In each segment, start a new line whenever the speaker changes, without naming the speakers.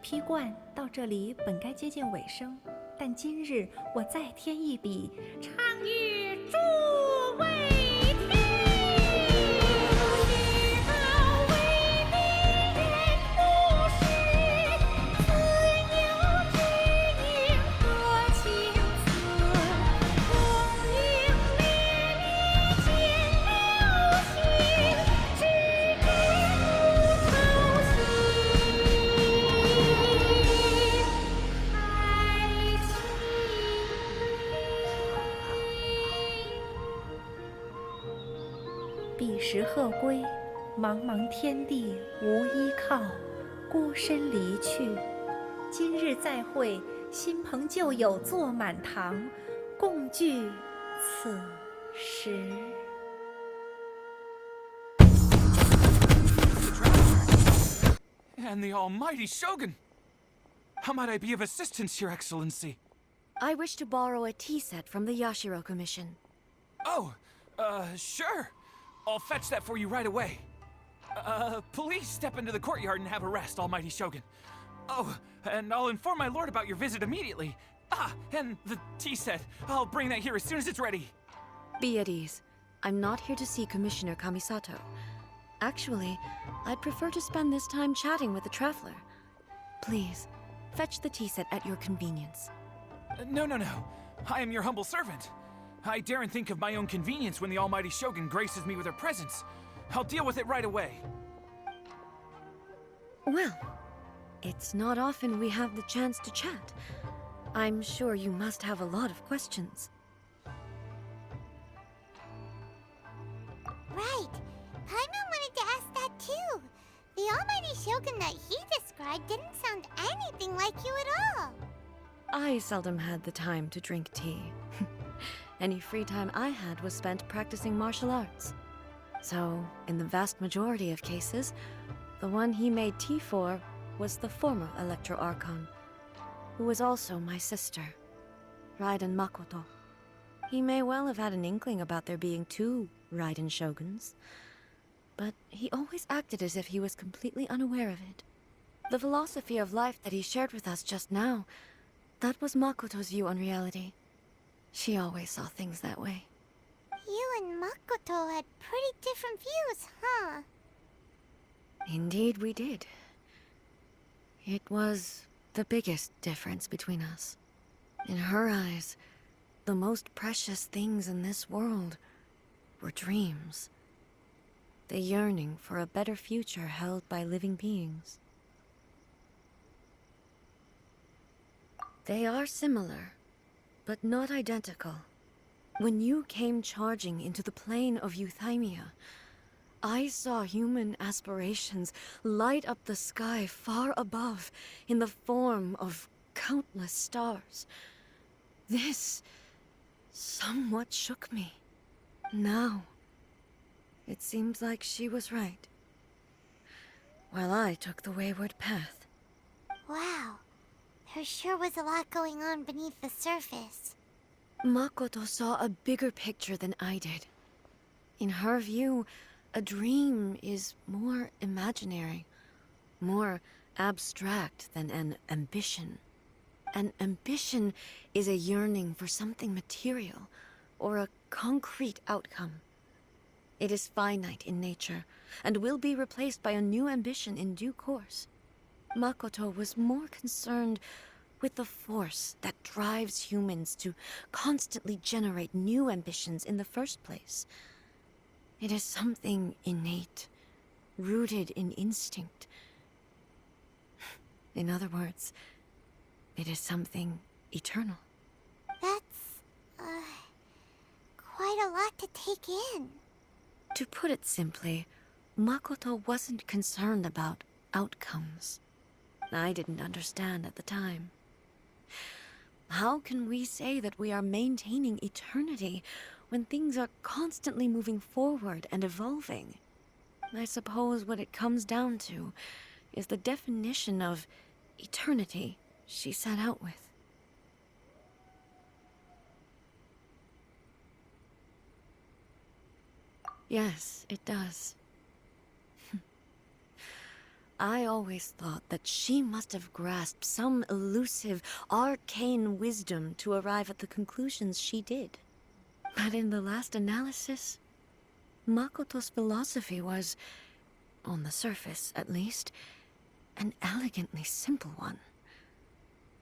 批冠到这里本该接近尾声，但今日我再添一笔，唱与诸位听。知道为民人不是，自有知音多情思，功名烈烈见了心，只知不操心。爱情。彼时鹤归，茫茫天地无依靠，孤身离去。今日再会，新朋旧友坐满堂，共聚此时。
And the almighty Shogun! How might I be of assistance, Your Excellency?
I wish to borrow a tea set from the Yashiro Commission.
Oh, sure. I'll fetch that for you right away. Please step into the courtyard and have a rest, almighty Shogun. Oh, and I'll inform my lord about your visit immediately. Ah, and the tea set. I'll bring that here as soon as it's ready.
Be at ease. I'm not here to see Commissioner Kamisato. Actually, I'd prefer to spend this time chatting with the traveler. Please, fetch the tea set at your convenience.
No. I am your humble servant. I daren't think of my own convenience when the almighty Shogun graces me with her presence. I'll deal with it right away.
Well, it's not often we have the chance to chat. I'm sure you must have a lot of questions.
Right. Paimon wanted to ask that too. The almighty Shogun that he described didn't sound anything like you at all.
I seldom had the time to drink tea. Any free time I had was spent practicing martial arts. So, in the vast majority of cases, the one he made tea for was the former Electro Archon, who was also my sister, Raiden Makoto. He may well have had an inkling about there being two Raiden Shoguns, but he always acted as if he was completely unaware of it. The philosophy of life that he shared with us just now, that was Makoto's view on reality. She always saw things that way.
You and Makoto had pretty different views, huh?
Indeed we did. It was the biggest difference between us. In her eyes, the most precious things in this world were dreams. The yearning for a better future held by living beings. They are similar, but not identical. When you came charging into the plane of Euthymia, I saw human aspirations light up the sky far above in the form of countless stars. This somewhat shook me. Now, it seems like she was right, while I took the wayward path.
Wow. There sure was a lot going on beneath the surface.
Makoto saw a bigger picture than I did. In her view, a dream is more imaginary, more abstract than an ambition. An ambition is a yearning for something material, or a concrete outcome. It is finite in nature, and will be replaced by a new ambition in due course. Makoto was more concerned with the force that drives humans to constantly generate new ambitions in the first place. It is something innate, rooted in instinct. In other words, it is something eternal.
That's, quite a lot to take in.
To put it simply, Makoto wasn't concerned about outcomes. I didn't understand at the time. How can we say that we are maintaining eternity when things are constantly moving forward and evolving? I suppose what it comes down to is the definition of eternity she set out with. Yes, it does. I always thought that she must have grasped some elusive, arcane wisdom to arrive at the conclusions she did. But in the last analysis, Makoto's philosophy was, on the surface at least, an elegantly simple one.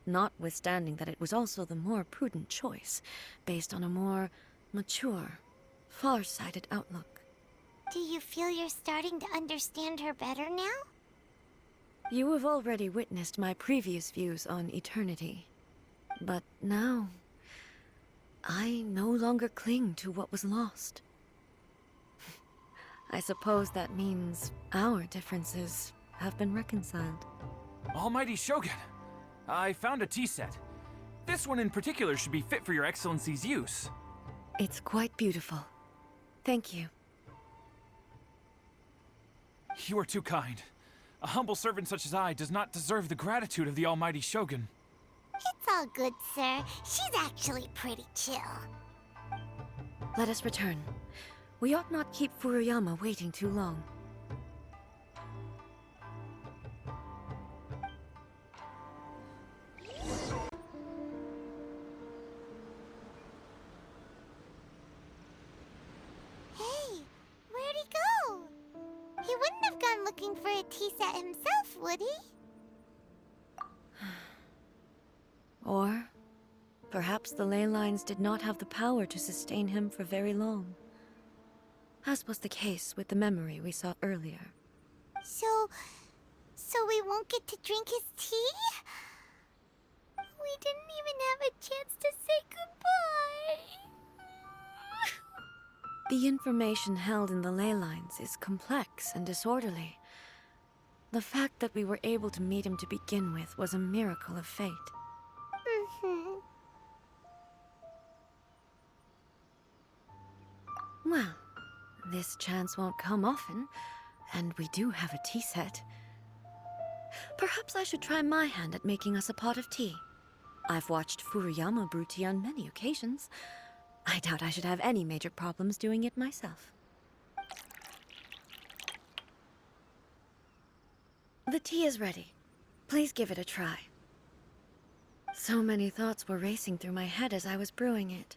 Notwithstanding that it was also the more prudent choice, based on a more mature, far-sighted outlook.
Do you feel you're starting to understand her better now?
You have already witnessed my previous views on eternity. But now, I no longer cling to what was lost. I suppose that means our differences have been reconciled.
Almighty Shogun, I found a tea set. This one in particular should be fit for your Excellency's use.
It's quite beautiful. Thank you.
You are too kind. A humble servant such as I does not deserve the gratitude of the Almighty Shogun.
It's all good, sir. She's actually pretty chill.
Let us return. We ought not keep Furuyama waiting too long.
Hey, where'd he go? He wouldn't have gone looking for a tea set himself, would he?
Or perhaps the ley lines did not have the power to sustain him for very long. As was the case with the memory we saw earlier.
So we won't get to drink his tea? We didn't even have a chance to say goodbye.
The information held in the ley lines is complex and disorderly. The fact that we were able to meet him to begin with was a miracle of fate. Well, this chance won't come often, and we do have a tea set. Perhaps I should try my hand at making us a pot of tea. I've watched Furuyama brew tea on many occasions. I doubt I should have any major problems doing it myself. The tea is ready. Please give it a try. So many thoughts were racing through my head as I was brewing it.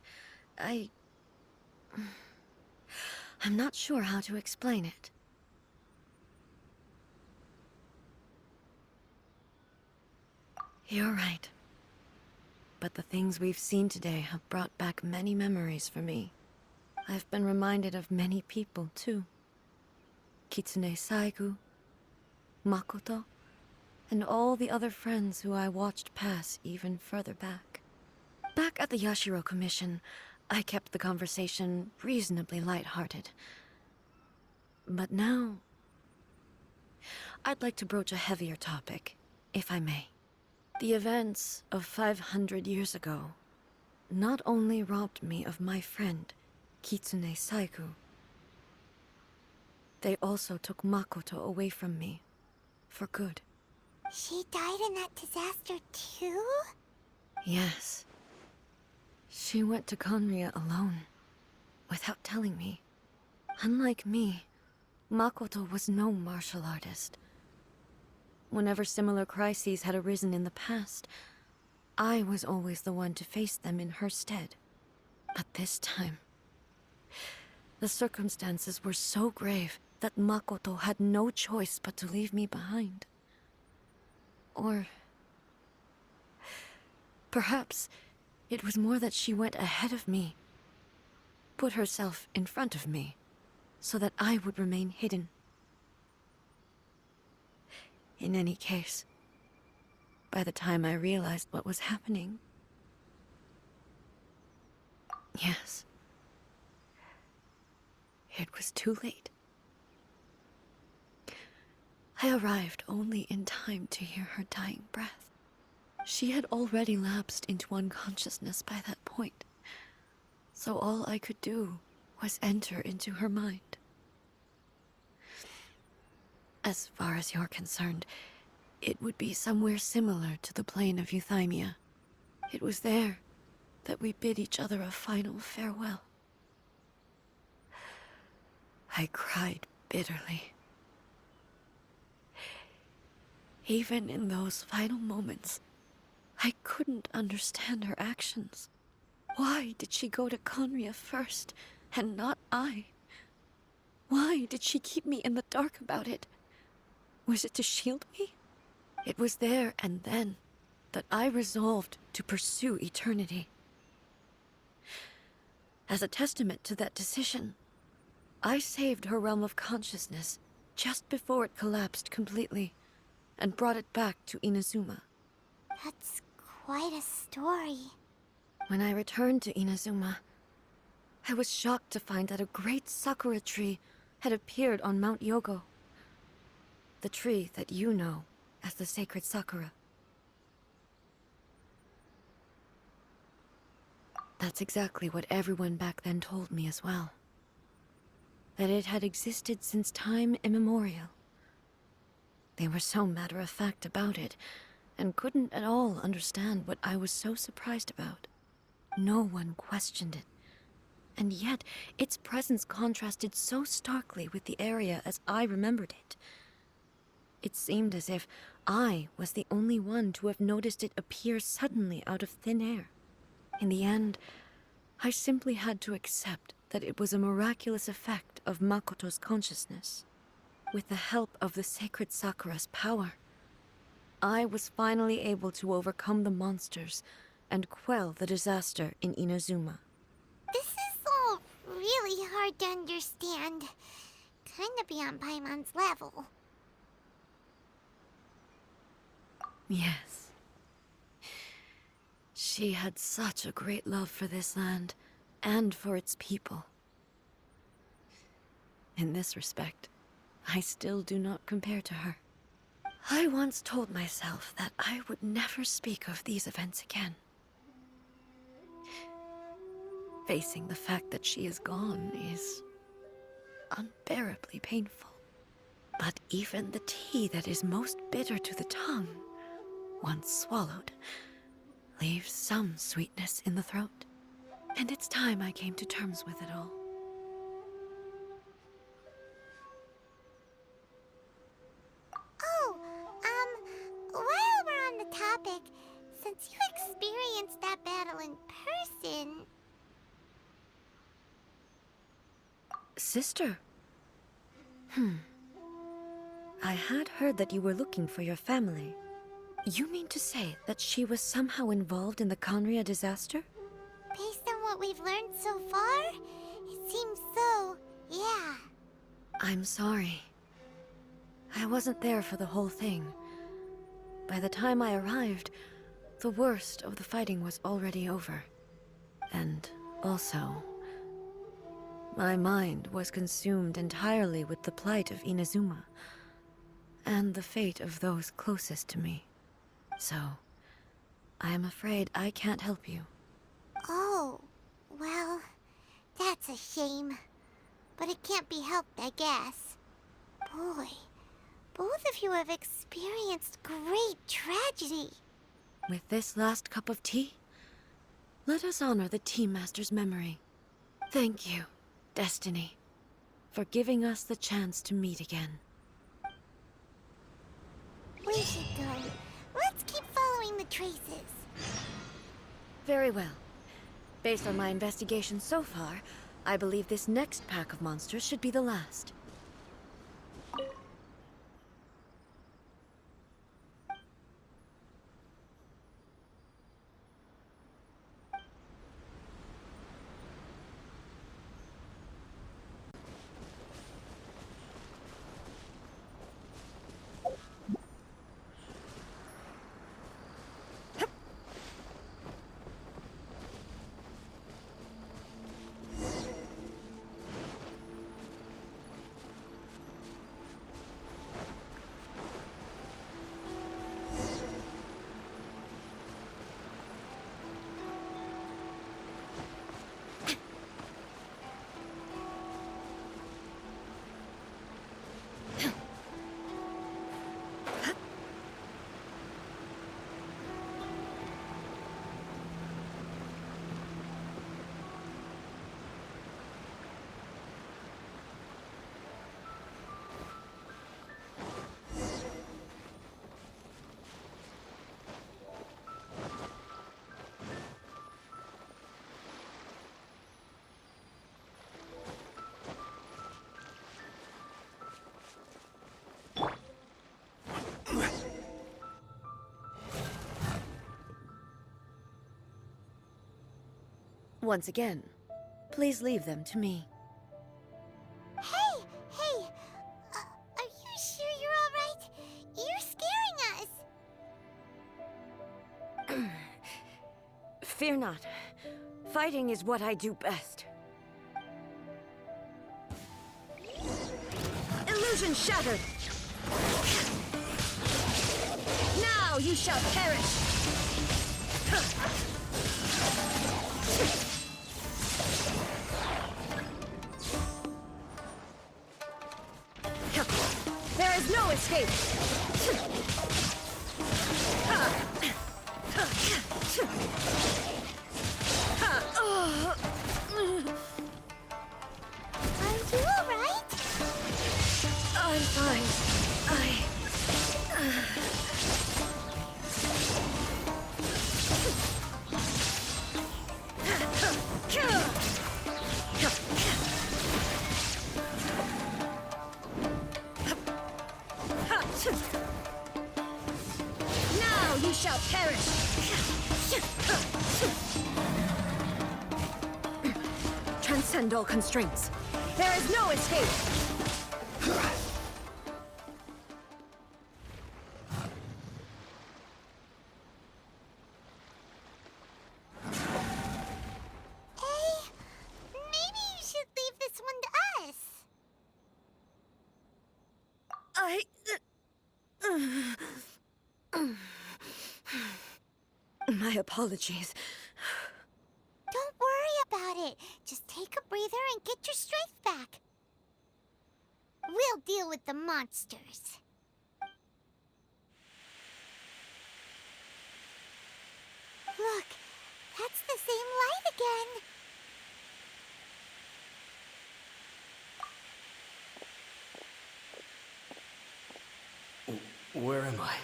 I'm not sure how to explain it. You're right. But the things we've seen today have brought back many memories for me. I've been reminded of many people, too. Kitsune Saigu, Makoto, and all the other friends who I watched pass even further back. Back at the Yashiro Commission, I kept the conversation reasonably lighthearted. But now, I'd like to broach a heavier topic, if I may. The events of 500 years ago not only robbed me of my friend, Kitsune Saigu, they also took Makoto away from me, for good.
She died in that disaster too?
Yes. She went to Conria alone, without telling me. Unlike me, Makoto was no martial artist. Whenever similar crises had arisen in the past, I was always the one to face them in her stead. But this time, the circumstances were so grave that Makoto had no choice but to leave me behind. Or perhaps it was more that she went ahead of me, put herself in front of me, so that I would remain hidden. In any case, by the time I realized what was happening, yes, it was too late. I arrived only in time to hear her dying breath. She had already lapsed into unconsciousness by that point, so all I could do was enter into her mind. As far as you're concerned, it would be somewhere similar to the plane of Euthymia. It was there that we bid each other a final farewell. I cried bitterly. Even in those final moments, I couldn't understand her actions. Why did she go to Conria first, and not I? Why did she keep me in the dark about it? Was it to shield me? It was there and then that I resolved to pursue eternity. As a testament to that decision, I saved her realm of consciousness just before it collapsed completely, and brought it back to Inazuma.
That's quite a story.
When I returned to Inazuma, I was shocked to find that a great sakura tree had appeared on Mount Yogo. The tree that you know as the sacred sakura. That's exactly what everyone back then told me as well. That it had existed since time immemorial. They were so matter-of-fact about it, and couldn't at all understand what I was so surprised about. No one questioned it. And yet, its presence contrasted so starkly with the area as I remembered it. It seemed as if I was the only one to have noticed it appear suddenly out of thin air. In the end, I simply had to accept that it was a miraculous effect of Makoto's consciousness. With the help of the sacred Sakura's power, I was finally able to overcome the monsters and quell the disaster in Inazuma.
This is all really hard to understand. Kinda beyond Paimon's level.
Yes. She had such a great love for this land, and for its people. In this respect, I still do not compare to her. I once told myself that I would never speak of these events again. Facing the fact that she is gone is unbearably painful. But even the tea that is most bitter to the tongue, once swallowed, leaves some sweetness in the throat. And it's time I came to terms with it all.
Oh, while we're on the topic, since you experienced that battle in person...
Sister? I had heard that you were looking for your family. You mean to say that she was somehow involved in the Conria disaster?
Based on what we've learned so far, it seems so, yeah.
I'm sorry. I wasn't there for the whole thing. By the time I arrived, the worst of the fighting was already over. And also, my mind was consumed entirely with the plight of Inazuma, and the fate of those closest to me. So, I am afraid I can't help you.
Oh, well, that's a shame. But it can't be helped, I guess. Boy, both of you have experienced great tragedy.
With this last cup of tea, let us honor the Tea Master's memory. Thank you, Destiny, for giving us the chance to meet again.
We should go. Let's keep following the traces.
Very well. Based on my investigation so far, I believe this next pack of monsters should be the last. Once again, please leave them to me.
Hey, hey! Are you sure you're alright? You're scaring us!
Fear not. Fighting is what I do best. Illusion shattered! Now you shall perish! There is no escape!
Are you alright?
I'm fine. Now you shall perish! Transcend all constraints. There is no escape!
Maybe you should leave this one to us.
My apologies.
Don't worry about it. Just take a breather and get your strength back. We'll deal with the monsters. Look, that's the same light again.
Where am I?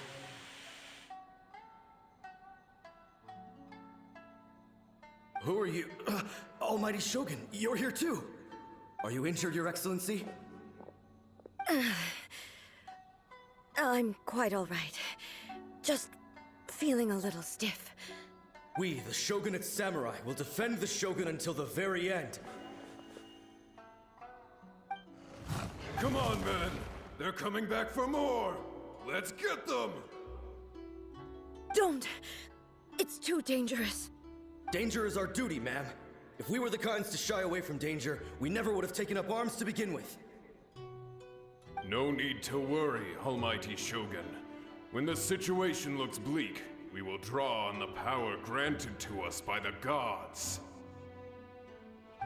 Who are you? Almighty Shogun, you're here too! Are you injured, Your Excellency?
I'm quite all right. Just feeling a little stiff.
We, the Shogunate Samurai, will defend the Shogun until the very end.
Come on, men! They're coming back for more! Let's get them!
Don't! It's too dangerous.
Danger is our duty, ma'am. If we were the kinds to shy away from danger, we never would have taken up arms to begin with.
No need to worry, Almighty Shogun. When the situation looks bleak, we will draw on the power granted to us by the gods.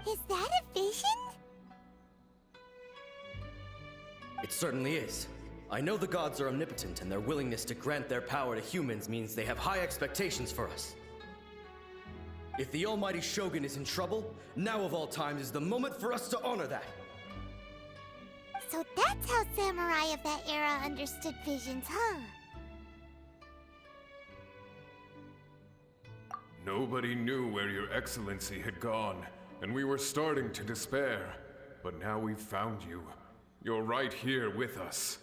Is that a vision?
It certainly is. I know the gods are omnipotent, and their willingness to grant their power to humans means they have high expectations for us. If the Almighty Shogun is in trouble, now of all times is the moment for us to honor that.
So that's how samurai of that era understood visions, huh?
Nobody knew where Your Excellency had gone, and we were starting to despair. But now we've found you. You're right here with us.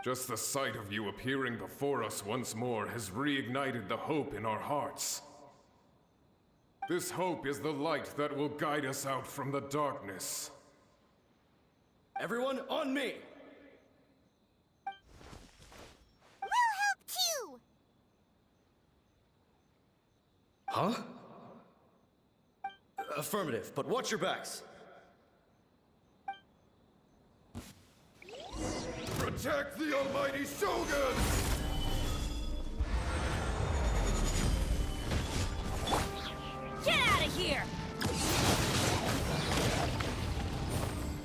Just the sight of you appearing before us once more has reignited the hope in our hearts. This hope is the light that will guide us out from the darkness.
Everyone, on me!
We'll help too!
Huh? Affirmative, but watch your backs.
Protect the Almighty Shogun!
Get out of here!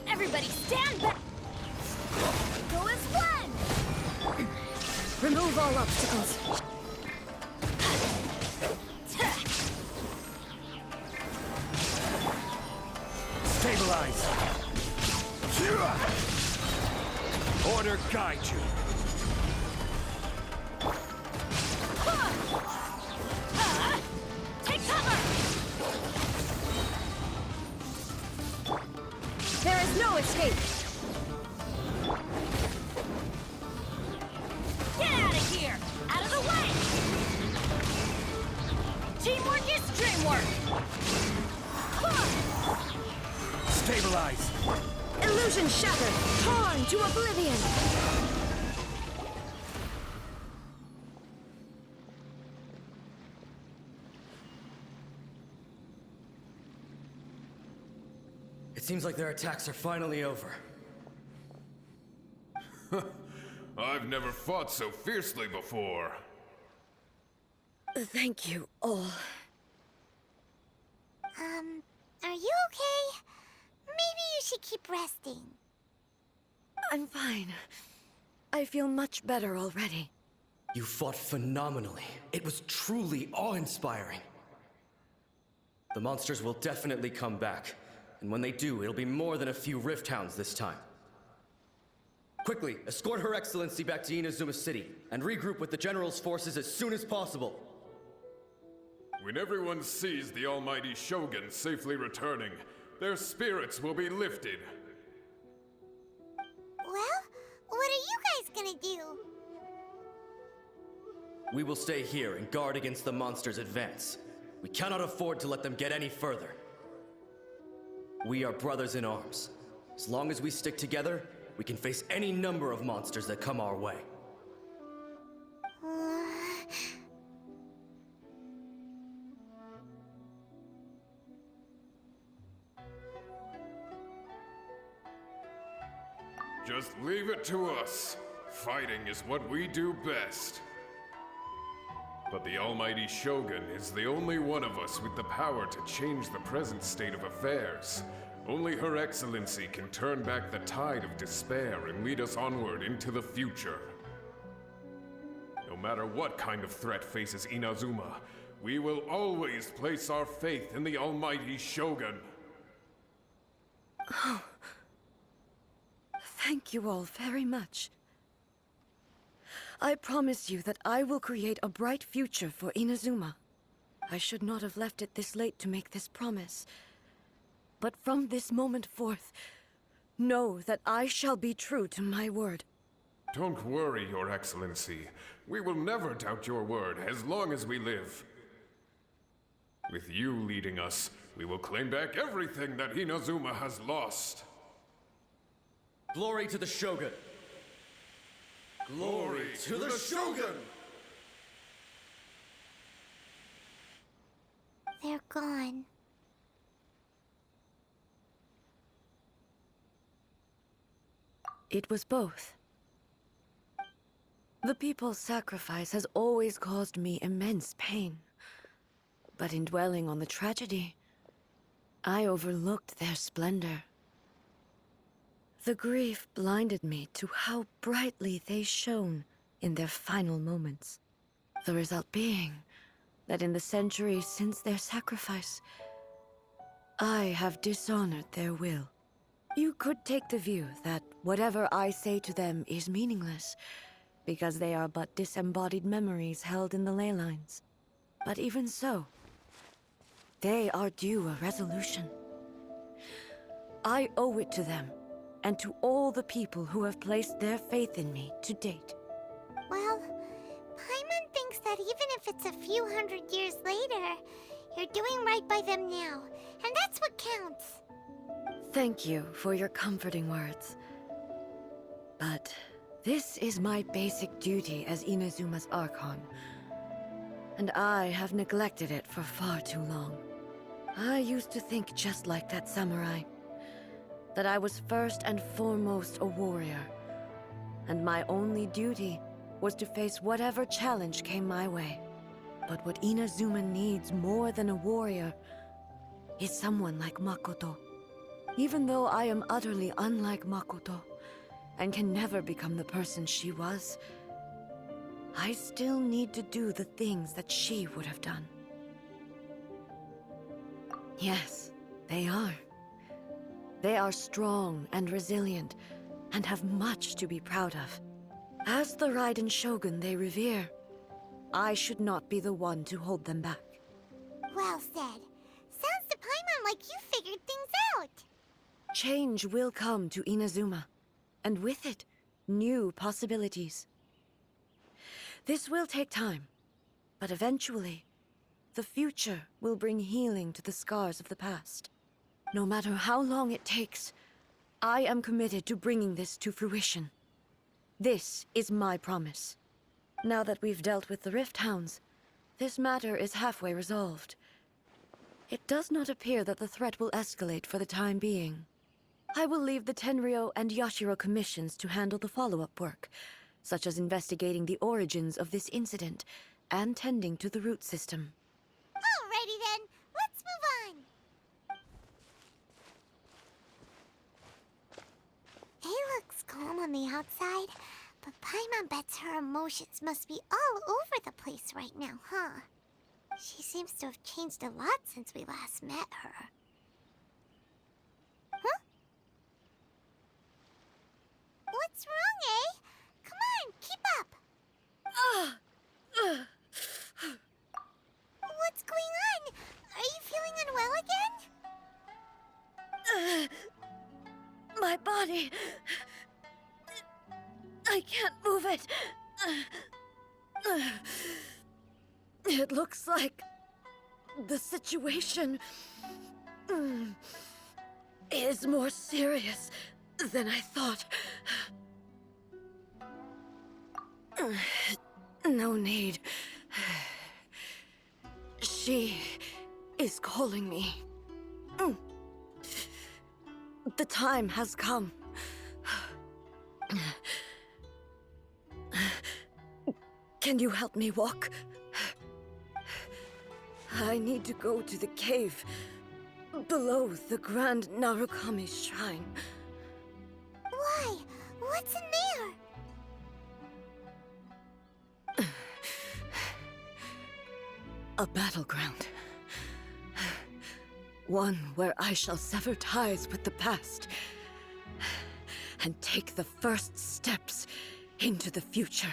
Everybody stand back! Go as one!
Remove all obstacles.
Stabilize! Order guide you!
Take cover!
There is no escape.
Get out of here! Out of the way! Teamwork is dreamwork!
neutralized.
Illusion shattered, torn to oblivion!
It seems like their attacks are finally over.
I've never fought so fiercely before.
Thank you all.
Are you okay? Maybe you should keep resting.
I'm fine. I feel much better already.
You fought phenomenally. It was truly awe-inspiring. The monsters will definitely come back. And when they do, it'll be more than a few Rift Hounds this time. Quickly, escort Her Excellency back to Inazuma City, and regroup with the General's forces as soon as possible.
When everyone sees the almighty Shogun safely returning, their spirits will be lifted.
Well, what are you guys gonna do?
We will stay here and guard against the monsters' advance. We cannot afford to let them get any further. We are brothers in arms. As long as we stick together, we can face any number of monsters that come our way.
Just leave it to us. Fighting is what we do best. But the almighty Shogun is the only one of us with the power to change the present state of affairs. Only Her Excellency can turn back the tide of despair and lead us onward into the future. No matter what kind of threat faces Inazuma, we will always place our faith in the almighty Shogun.
Thank you all very much. I promise you that I will create a bright future for Inazuma. I should not have left it this late to make this promise. But from this moment forth, know that I shall be true to my word.
Don't worry, Your Excellency. We will never doubt your word as long as we live. With you leading us, we will claim back everything that Inazuma has lost.
Glory to the Shogun!
Glory to the Shogun!
They're gone.
It was both. The people's sacrifice has always caused me immense pain. But in dwelling on the tragedy, I overlooked their splendor. The grief blinded me to how brightly they shone in their final moments. The result being that in the centuries since their sacrifice, I have dishonored their will. You could take the view that whatever I say to them is meaningless, because they are but disembodied memories held in the ley lines. But even so, they are due a resolution. I owe it to them, and to all the people who have placed their faith in me to date.
Well, Paimon thinks that even if it's a few hundred years later, you're doing right by them now, and that's what counts.
Thank you for your comforting words. But this is my basic duty as Inazuma's Archon, and I have neglected it for far too long. I used to think just like that samurai, that I was first and foremost a warrior, and my only duty was to face whatever challenge came my way. But what Inazuma needs more than a warrior is someone like Makoto. Even though I am utterly unlike Makoto, and can never become the person she was, I still need to do the things that she would have done. Yes, they are. They are strong and resilient, and have much to be proud of. As the Raiden Shogun they revere, I should not be the one to hold them back.
Well said. Sounds to Paimon like you figured things out.
Change will come to Inazuma, and with it, new possibilities. This will take time, but eventually, the future will bring healing to the scars of the past. No matter how long it takes, I am committed to bringing this to fruition. This is my promise. Now that we've dealt with the Rift Hounds, this matter is halfway resolved. It does not appear that the threat will escalate for the time being. I will leave the Tenryo and Yashiro commissions to handle the follow-up work, such as investigating the origins of this incident and tending to the root system.
Alrighty then, let's move on. He looks calm on the outside, but Paimon bets her emotions must be all over the place right now, huh? She seems to have changed a lot since we last met her. Huh? What's wrong, eh? Come on, keep up! What's going on? Are you feeling unwell again?
My body... I can't move it. It looks like the situation is more serious than I thought. No need. She is calling me. The time has come. Can you help me walk? I need to go to the cave below the Grand Narukami Shrine.
Why? What's in there?
A battleground. One where I shall sever ties with the past and take the first steps into the future.